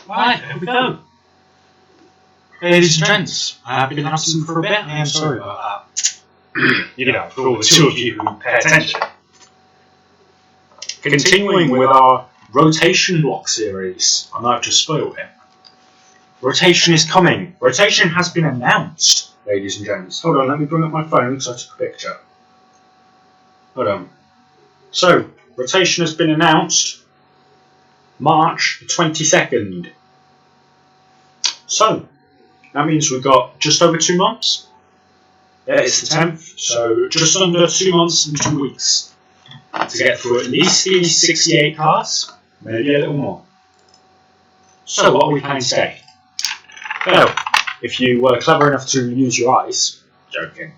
Right, here we go. Ladies and gents, I've been absent for a bit. I am sorry about that. You know, for all the two of you who pay attention. Continuing with our rotation block series, I might have just spoiled it. Rotation is coming. Rotation has been announced, ladies and gents. Hold on, let me bring up my phone because I took a picture. Hold on. So, rotation has been announced March the 22nd. So, that means we've got just over 2 months. Yeah, it's the 10th, so just under 2 months and 2 weeks to get through at least these 68 cards, maybe a little more. So, what are we playing today? Well, if you were clever enough to use your eyes, joking,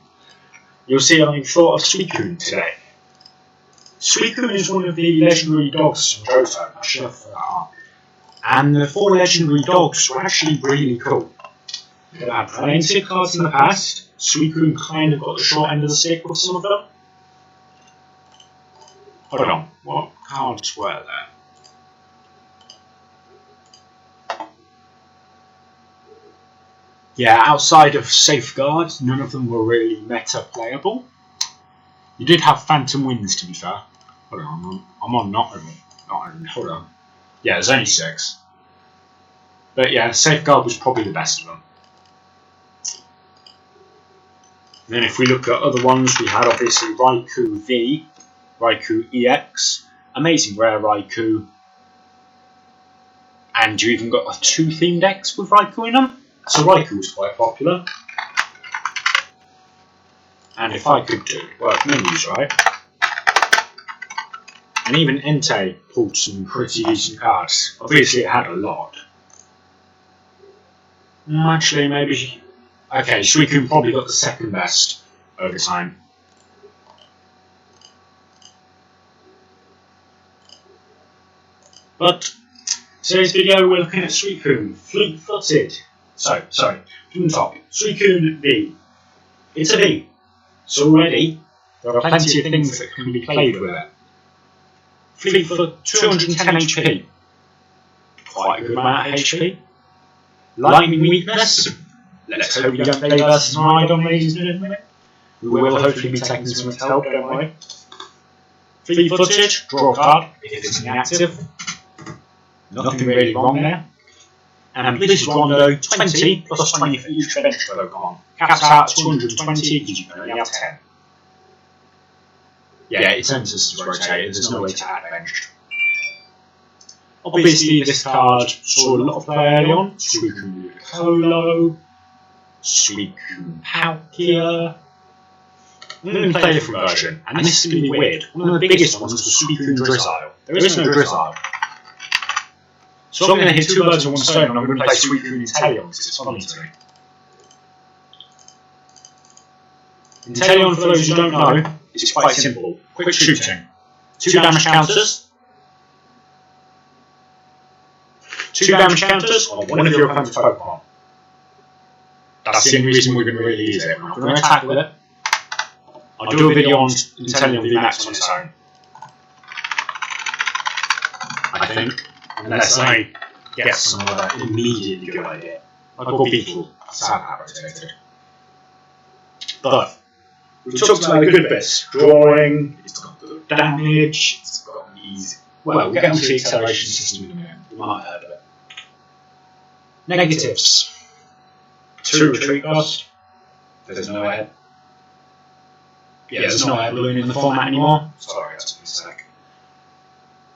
you'll see I thought of Suicune today. Suicune is one of the legendary dogs from Johto. I should have thought that up. And the 4 legendary dogs were actually really cool. They've had plenty of cards in the past. Suicune kind of got the short end of the stick with some of them. Hold on, what cards were there? Yeah, outside of Safeguard, none of them were really meta playable. You did have Phantom Winds, to be fair. Hold on, I'm on not only, hold on. Yeah, there's only 6. But yeah, Safeguard was probably the best of them. And then if we look at other ones, we had obviously Raikou V, Raikou EX, amazing rare Raikou. And you even got 2 theme decks with Raikou in them. So Raikou was quite popular. And if I could do, well, menus, right? And even Entei pulled some pretty decent cards. Obviously it had a lot. Actually, maybe... Okay, Suicune probably got the second best over time. But, today's video we're looking at Suicune, fleet-footed. So, sorry, from the top, Suicune V. It's a V. So already, there are plenty of things that can be played with it. Fleet foot, 210 HP. Quite a good amount of HP. Lightning weakness. Let's hope you don't play versus Rhydon, ladies and gentlemen. We will hopefully be taking some help, don't worry. Fleet footage, draw a card if it's inactive. Nothing really wrong there. And Blizzard Rondo, 20 plus 20 for each bench Pokemon. Caps out 220 because you can only have 10. Yeah, it turns us to rotate, there's no way to add bench. Obviously, this card saw a lot of play early on. Suicune Ludicolo, Suicune Palkia. I'm going to play a different version, and this is going to be weird. One of the biggest ones was Suicune Drizzile. There is no Drizzile. So I'm going to hit 2 birds with 1 stone, and I'm going to play SuicuneInteleon because it's funny to me. Inteleon, for those who don't know, is quite simple. Quick shooting. 2 damage counters. 2 damage counters on one of your opponent's Pokemon. That's the only reason we're going to really use it. We're not going to attack with it. I'll do a video on Inteleon VMAX on its own. I think. Unless I get some other immediately good idea. Like what people have rotated. But we've talked about the good bits. Drawing, it's got good damage, it's got easy. Well, we'll get onto the acceleration system in a minute. You might have heard of it. Negatives. 2 retreat cost. There's no air. Yeah, there's no air balloon in the format anymore. Sorry, that's a mistake.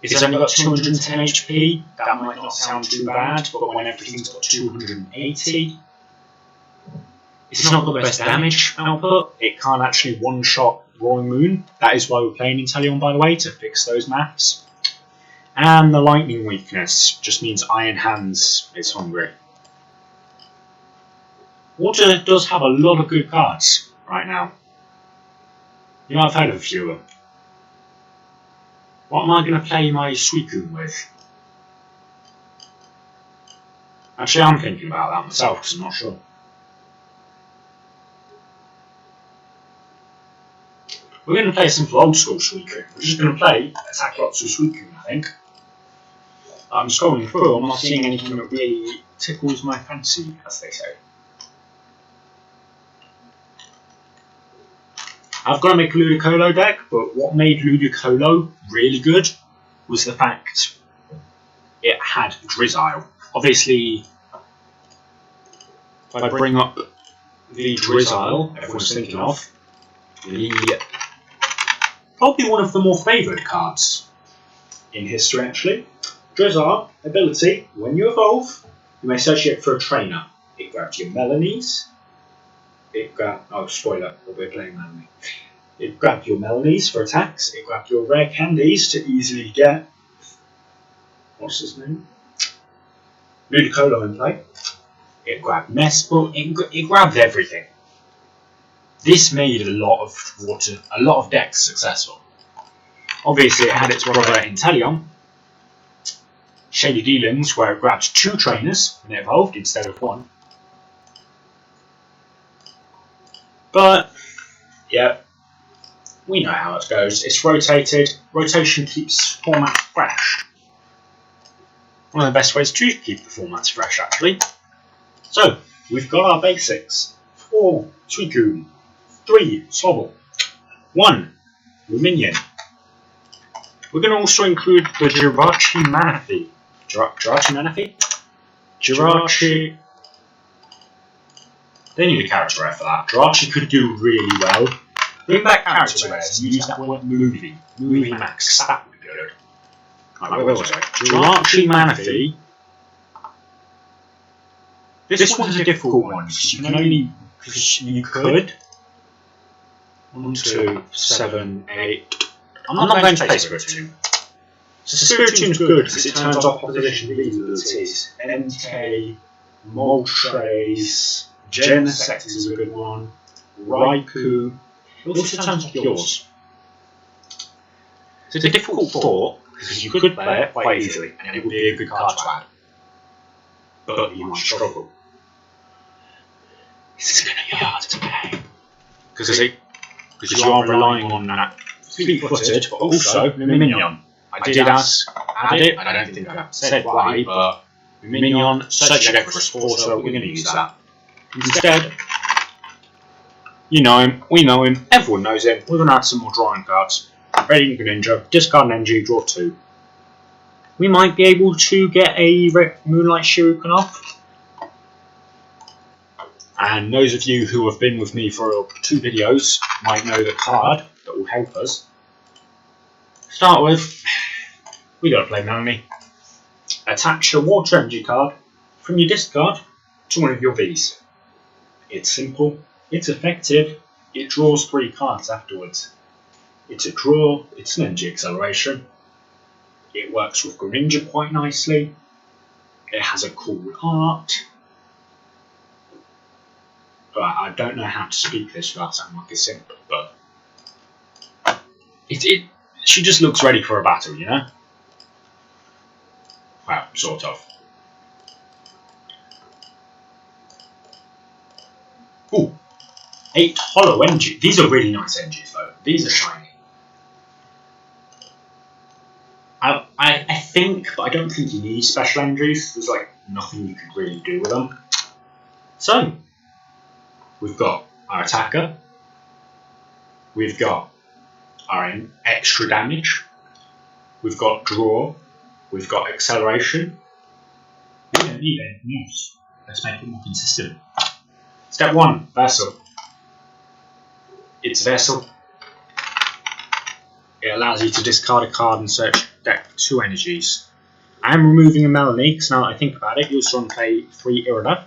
It's only got 210 HP. That might not sound too bad, but when everything's got 280, it's not got the best damage output. It can't actually one-shot Roaring Moon. That is why we're playing Inteleon, by the way, to fix those maps. And the lightning weakness just means Iron Hands is hungry. Water does have a lot of good cards right now. You know, I've heard of a few of them. What am I going to play my Suicune with? Actually, I'm thinking about that myself because I'm not sure. We're going to play a simple old school Suicune. We're just going to play Attack Lots with Suicune, I think. I'm scrolling through, I'm not seeing anything that really tickles my fancy, as they say. I've got to make a Ludicolo deck, but what made Ludicolo really good was the fact it had Drizzile. Obviously, if I bring up the Drizzile everyone's thinking of, probably one of the more favoured cards in history, actually. Drizzile ability: when you evolve, you may search it for a trainer. It grabs your Melanies. Oh, spoiler, we're playing Melanie. It grabs your Melanies for attacks. It grabs your rare candies to easily get. What's his name? Ludicolo in play. It grabbed Nestball. It grabbed everything. This made a lot of decks successful. Obviously, it had its brother Inteleon, Shady Dealings, where it grabbed 2 trainers when it evolved instead of 1. But, yeah, we know how it goes. It's rotated. Rotation keeps formats fresh. One of the best ways to keep the formats fresh, actually. So, we've got our basics. 4 Suicune, 3 Sobble, 1 Luminion. We're going to also include the Jirachi Manaphy. Jirachi Manaphy? Jirachi. They need a character rare for that. Jirachi could do really well. Bring back character rares and use that word movie. Movie max. That would be good. Right, where was I? Jirachi Manaphy. This one's a difficult one because you can only. Because you could. 1, 2, 7, 8. I'm not going to play Spiritomb. So Spiritomb is good because it turns off opposition abilities. MK, Moltres, Genesect is a good one. Raikou. It also turns off yours. It's a difficult thought because you could play it quite easily and it would be a good card to add. But you might struggle. This is going to be hard to play. Because you are relying on that fleet-footed, but also Luminion. I did add it. I don't think I said why, but Luminion, search your deck for a supporter, we're going to use that. Instead, you know him, we know him, everyone knows him, we're going to add some more drawing cards. Radiant Greninja, discard an energy, draw 2. We might be able to get a Moonlight Shuriken off. And those of you who have been with me for 2 videos might know the card that will help us. Start with, we gotta play Melanie. Attach a Water Energy card from your discard to one of your Vs. It's simple, it's effective, it draws 3 cards afterwards. It's a draw, it's an energy acceleration. It works with Greninja quite nicely. It has a cool art. Right, I don't know how to speak this without sounding like a simp, but she just looks ready for a battle, you know? Well, sort of. Ooh, 8 Hollow Energy. These are really nice energies though. These are shiny. I think, but I don't think you need special energies. There's like nothing you could really do with them. So, we've got our attacker, we've got our extra damage, we've got draw, we've got acceleration. We don't need anything else. Let's make it more consistent. Step 1, Vessel. It's Vessel. It allows you to discard a card and search deck 2 energies. I'm removing a Melanie because now that I think about it, you also want to play 3 Irida.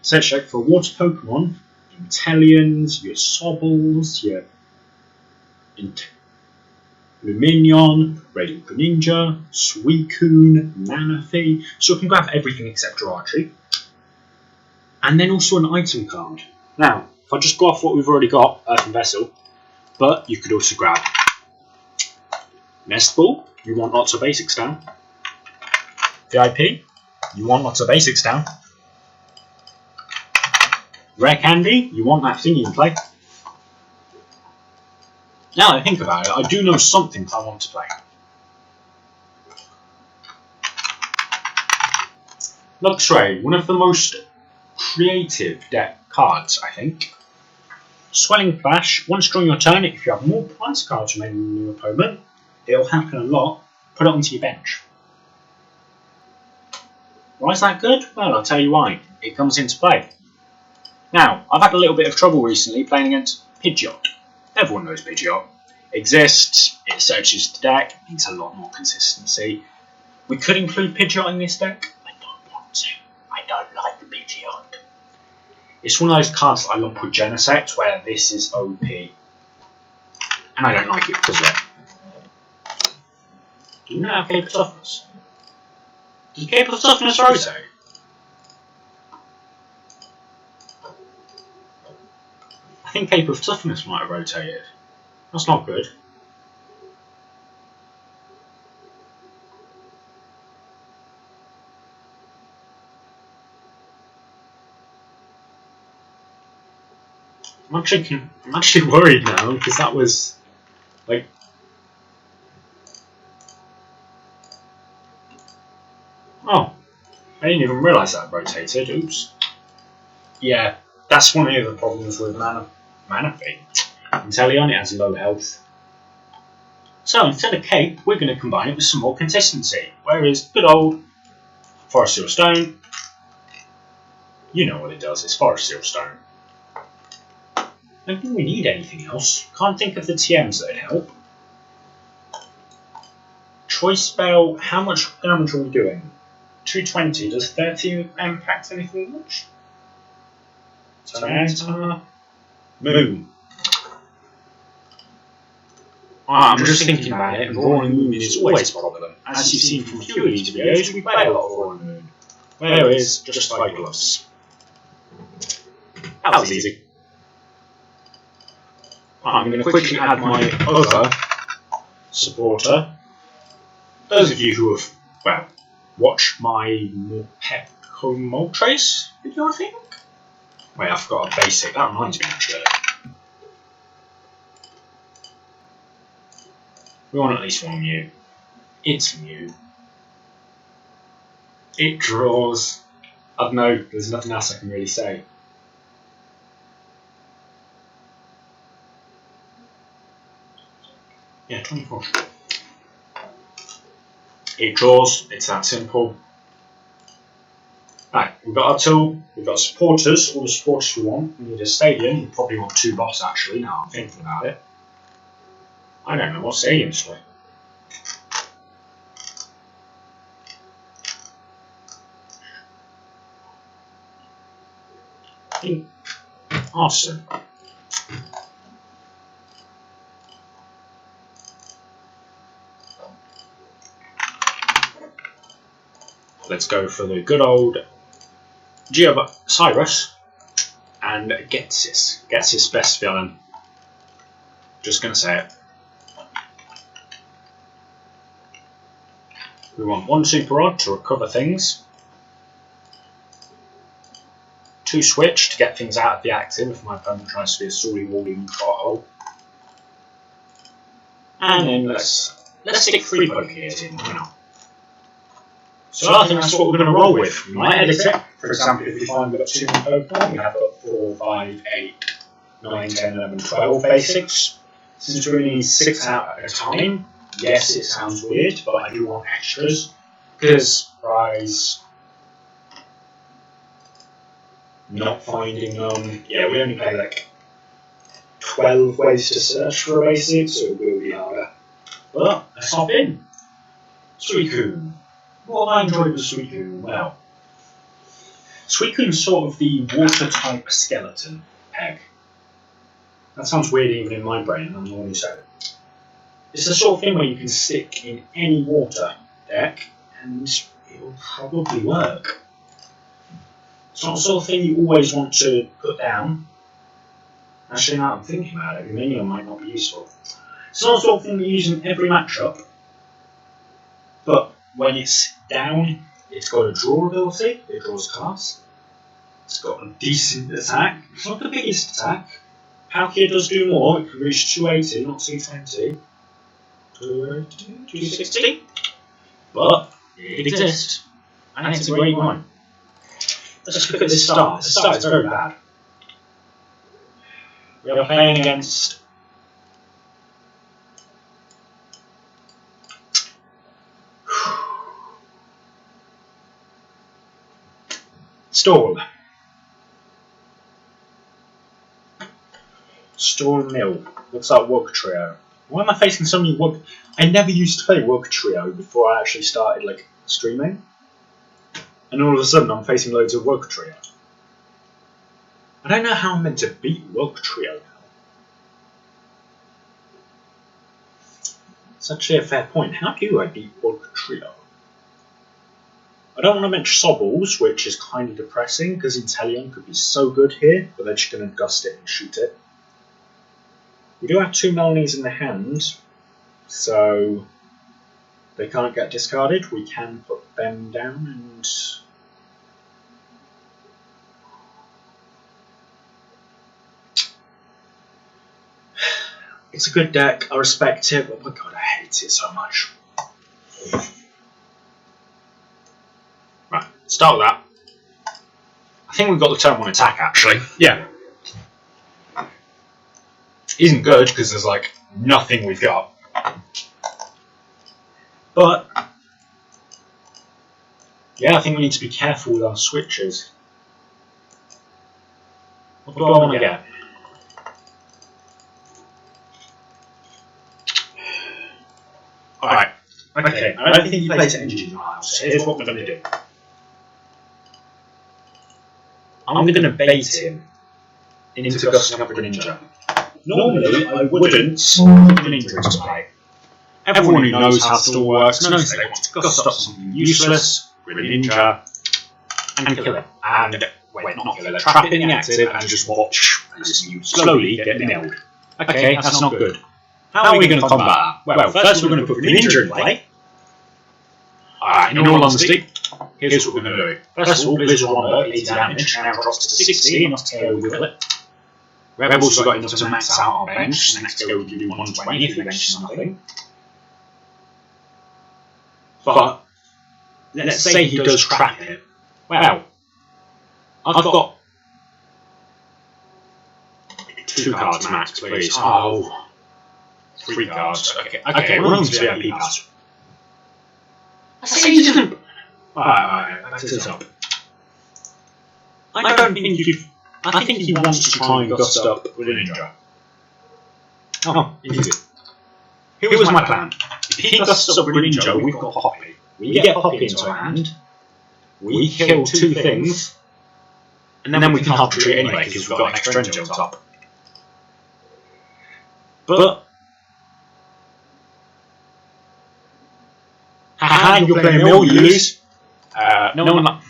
Search deck for water Pokemon. Inteleons, your Sobbles, your Luminion, Radiant Greninja, Suicune, Manaphy. So you can grab everything except Jirachi. And then also an item card. Now, if I just go off what we've already got, Earthen Vessel, but you could also grab Nestball, you want lots of basics down. VIP, you want lots of basics down. Rare Candy, you want that thing in play. Now that I think about it, I do know something I want to play. Luxray, one of the most creative deck cards, I think. Swelling Flash, once during your turn, if you have more prize cards remaining than your opponent, it'll happen a lot. Put it onto your bench. Why is that good? Well, I'll tell you why. It comes into play. Now, I've had a little bit of trouble recently playing against Pidgeot. Everyone knows Pidgeot exists, it searches the deck, needs a lot more consistency. We could include Pidgeot in this deck. I don't want to. I don't like Pidgeot. It's one of those cards that I lump with Genesect where this is OP. And I don't like it because of it. Do you know how Cape of Toughness? Does Cape of Toughness rotate? I think Cape of Toughness might have rotated. That's not good. I'm actually worried now because that was like. Oh, I didn't even realise that rotated. Oops. Yeah, that's one of the other problems with Inteleon, it has low health. So instead of Cape, we're going to combine it with some more consistency. Whereas good old Forest Seal Stone, you know what it does, it's Forest Seal Stone. I don't think we need anything else. Can't think of the TMs that'd help. Choice Spell, how much damage are we doing? 220, does 30 impact anything much? Tornado, Moon. I'm just thinking about it, and Roaring Moon is always a problem. As you've seen from a few of these videos, we play a lot of Roaring Moon. Whereas, just like gloves. That was easy. I'm going to quickly add my other supporter. Those of you who have, well, watched my Morpeko Moltres video, I think? Wait, I forgot a basic. That reminds me, actually. We want at least one Mew. It's Mew. It draws. I don't know, there's nothing else I can really say. Yeah, 24. It draws, it's that simple. Right, we've got our tool, we've got supporters, all the supporters we want. We need a stadium, we probably want 2 boss actually, now I'm thinking about it. I don't know what stadiums for. I think Arson. Let's go for the good old Cyrus and Getsis. Getsis best villain. Just gonna say it. We want 1 Super Rod to recover things. 2 Switch to get things out of the active if my opponent tries to be a Sally Wally control. And then let's stick 3 Pokegears in, why not? So I think that's what we're going to roll with. We might edit it. For example, if we find we've got too many Pokemon, we have got 4, 5, 8, 9, 10, 11, 12 basics. Since we only need 6 out at a time, yes, it sounds weird, but I do want extras. Because, rise, not finding them. Yeah, we only play like 12 ways to search for a basic, so it will be harder. But let's hop in. Suicune. What have I enjoyed with Suicune? Well, Suicune's sort of the water-type skeleton peg. That sounds weird even in my brain, and I'm the one who said it. It's the sort of thing where you can stick in any water deck, and it will probably work. It's not the sort of thing you always want to put down. Actually, now I'm thinking about it, Minion might not be useful. It's not the sort of thing you use in every matchup, but when it's down, it's got a draw ability, it draws cards. It's got a decent attack. It's not the biggest attack. Palkia does do more, it can reach 280, not 220. 260. But it exists. And it's a great one. let's look at this start. The start is very bad. We are playing against Storm. Storm Mill. Looks like Wug Trio. Why am I facing so many Wug? I never used to play Wug Trio before I actually started like streaming. And all of a sudden I'm facing loads of Wug Trio. I don't know how I'm meant to beat Wug Trio now. It's actually a fair point. How do I beat Wug Trio? I don't want to mention Sobbles, which is kind of depressing because Inteleon could be so good here, but they're just going to gust it and shoot it. We do have 2 Melanies in the hand, so they can't get discarded. We can put them down and... It's a good deck, I respect it, but oh my god, I hate it so much. Right, start with that. I think we've got the turn 1 attack actually. Yeah. Isn't good because there's like nothing we've got. But yeah, I think we need to be careful with our switches. What do I want to get? Alright, okay, I don't think he plays Energy Miles, so here's what we're going to do. I'm going to bait him into gusting up Greninja. Normally, I wouldn't put Greninja into play. Everyone who knows how Storm works knows they want to gust up something useless, Greninja, and kill it. And, wait, not kill it, trap it in the active and just watch as you slowly get nailed. Okay, that's not good. How are we going to combat that? Well, first we're going to put Greninja in play. Alright, in all honesty, here's what we're going to do. First of all, Blizzard Wonder, 80 damage, now drops to 60, enough to KO with it. Rebels have got enough to max out our bench, next KO will do 120 if he benches nothing. But, let's say he does trap it. Well, I've got 2 cards max, please. Oh. 3 cards. Okay, we're on to VIP pass. I say he doesn't. Alright, back to the top. I don't think you. I think he wants to try and gust up Greninja. Oh, easy. Here was my plan. If he gusts up Greninja, we've got Poppy. We get Poppy into our hand. We kill 2 things, and then we can half retreat anyway because we've got an extra energy on top. But haha, you're playing Mill, you lose. No one.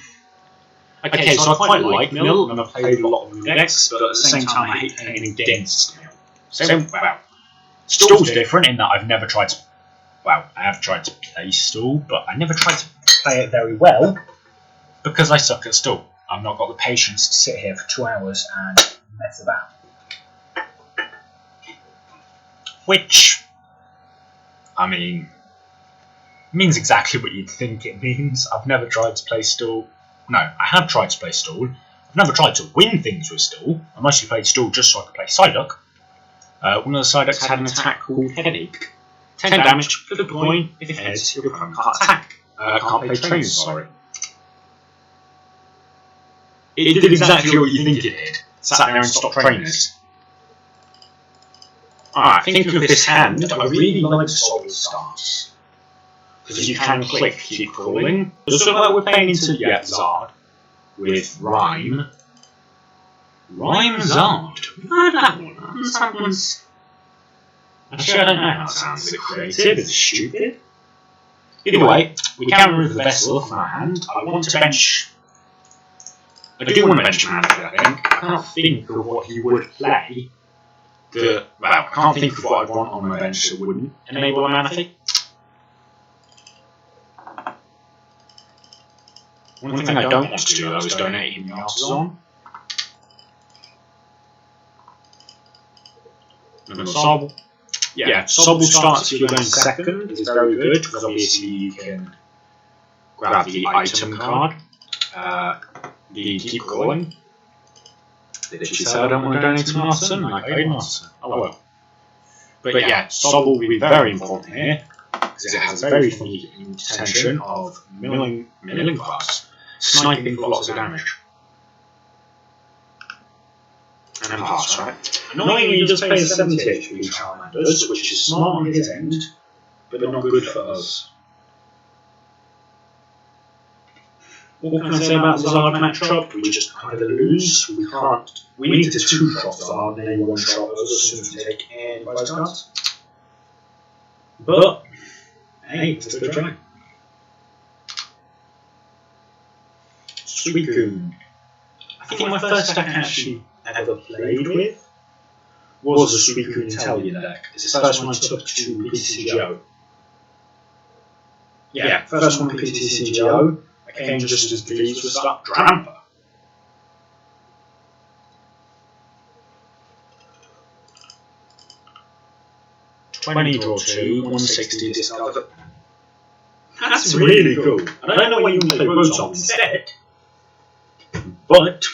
Okay, so I quite like Mill, and I've played a lot of Mill decks, but at the same time I hate playing against Mill. So, well, Stall's different in that I've never tried to. Well, I have tried to play Stall, but I never tried to play it very well because I suck at Stall. I've not got the patience to sit here for 2 hours and mess about. Which, I mean, means exactly what you'd think it means. I've never tried to play Stall. No, I have tried to play Stall. I've never tried to win things with Stall. I mostly played Stall just so I could play Psyduck. One of the Psyducks had an attack called Headache. 10 damage, flip a coin, if it heads, your opponent can't attack. Can't play trainers, sorry. It did exactly what you think it did. Sat there and stopped trainers. Alright, thinking of this hand, I really like Soul Stars. Because you can click, keep crawling. Does look like we're playing into Zard with Rhyme. Rhyme Zard. We've heard that one. Someone's. Actually, I don't know how it sounds. Is it creative? Is it stupid? Either way, we can remove the vessel from our hand. I want to bench. I do want to bench Manaphy, I think. I can't think of what he would play. Well, I can't think of what I'd want on my bench that wouldn't enable a Manaphy. One thing I don't want to do though is donate him the Artisan. And then Sobble. Yeah, Sobble starts if you're going second is very good because obviously you can grab the item card. You keep going. Literally said I don't want to donate to Martin, and I paid Martin. Oh well. But yeah, Sob will be very important here, because it has a very funny intention of milling fast, sniping for lots of damage. And then pass, right? Annoyingly, he does pay 70 HP Charmanders, which is smart on his end, but not good for us. What can I say about the Zard matchup? We just either lose, we can't. We need to two-shot Zard and then one-shot us as soon as we take any vice cards. But, hey, it's a good try. Suicune. I think my first deck I actually ever played with was a SuicuneInteleon deck. It's the first one I took to PTCGO. Yeah, first one to PTCGO. I came just as the leaves were stuck. Dramper. $20 draw 2, 160 discard. That's really cool. I don't know why you play Rotom instead, but